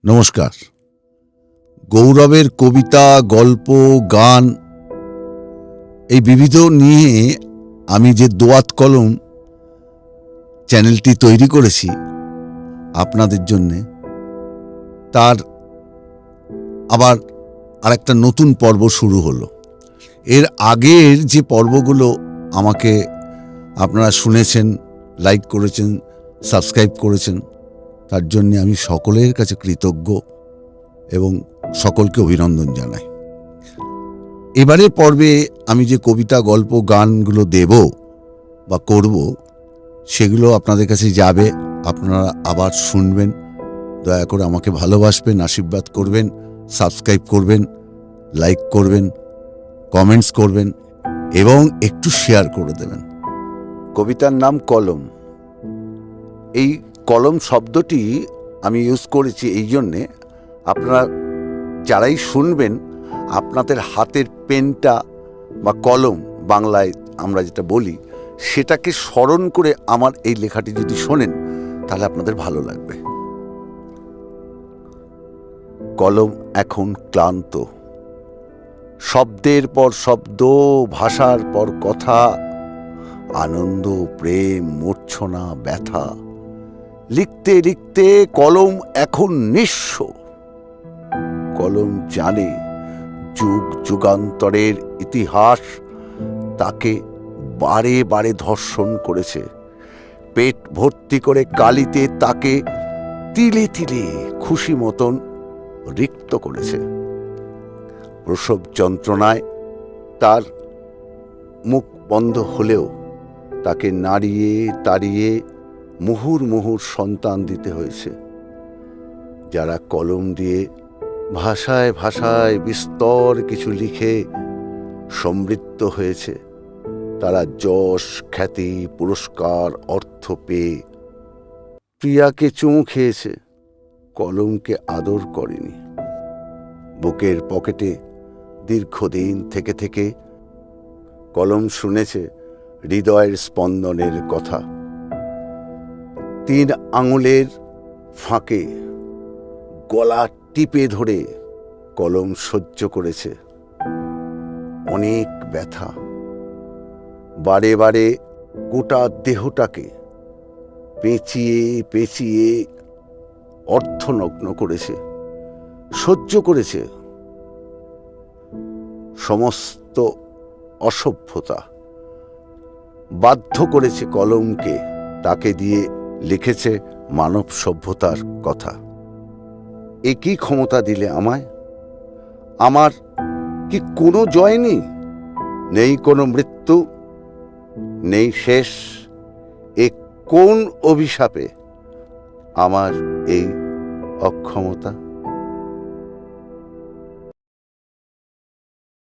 নমস্কার। গৌরবের কবিতা, গল্প, গান এই বিবিধ নিয়ে আমি যে দোয়াত কলম চ্যানেলটি তৈরি করেছি আপনাদের জন্যে, তার আবার আরেকটা নতুন পর্ব শুরু হলো। এর আগের যে পর্বগুলো আমাকে আপনারা শুনেছেন, লাইক করেছেন, সাবস্ক্রাইব করেছেন, তার জন্য আমি সকলের কাছে কৃতজ্ঞ এবং সকলকে অভিনন্দন জানাই। এবারের পর্বে আমি যে কবিতা, গল্প, গানগুলো দেব বা করব, সেগুলো আপনাদের কাছে যাবে। আপনারা আবার শুনবেন, দয়া করে আমাকে ভালোবাসবেন, আশীর্বাদ করবেন, সাবস্ক্রাইব করবেন, লাইক করবেন, কমেন্টস করবেন এবং একটু শেয়ার করে দেবেন। কবিতার নাম কলম। এই কলম শব্দটি আমি ইউজ করেছি এই জন্যে, আপনারা যারাই শুনবেন আপনাদের হাতের পেনটা বা কলম, বাংলায় আমরা যেটা বলি, সেটাকে স্মরণ করে আমার এই লেখাটি যদি শোনেন তাহলে আপনাদের ভালো লাগবে। কলম এখন ক্লান্ত, শব্দের পর শব্দ, ভাষার পর কথা, আনন্দ, প্রেম, মূর্ছনা, ব্যথা, লিখতে লিখতে কলম এখন নিঃস্ব। কলম জানে যুগ যুগান্তরের ইতিহাস তাকে বারে বারে ধর্ষণ করেছে, পেট ভর্তি করে কালিতে তাকে তিলে তিলে খুশি মতন রিক্ত করেছে। প্রসব যন্ত্রণায় তার মুখ বন্ধ হলেও তাকে নাড়িয়ে তাড়িয়ে মুহুর মুহুর সন্তান দিতে হয়েছে। যারা কলম দিয়ে ভাষায় ভাষায় বিস্তর কিছু লিখে সমৃদ্ধ হয়েছে, তারা যশ, খ্যাতি, পুরস্কার, অর্থ পেয়ে প্রিয়াকে চুমু খেয়েছে, কলমকে আদর করেনি। বুকের পকেটে দীর্ঘদিন থেকে থেকে কলম শুনেছে হৃদয়ের স্পন্দনের কথা। 3 আঙুলের ফাঁকে গলা টিপে ধরে কলম সহ্য করেছে অনেক ব্যথা। বারে বারে গোটা দেহটাকে পেঁচিয়ে পেঁচিয়ে অর্ধনগ্ন করেছে, সহ্য করেছে সমস্ত অসভ্যতা, বাধ্য করেছে কলমকে, তাকে দিয়ে লিখেছে মানব সভ্যতার কথা। একই ক্ষমতা দিলে আমায়? আমার কি কোনো জয় নেই? নেই কোনো মৃত্যু, নেই শেষ? এ কোন অভিশাপে আমার এই অক্ষমতা?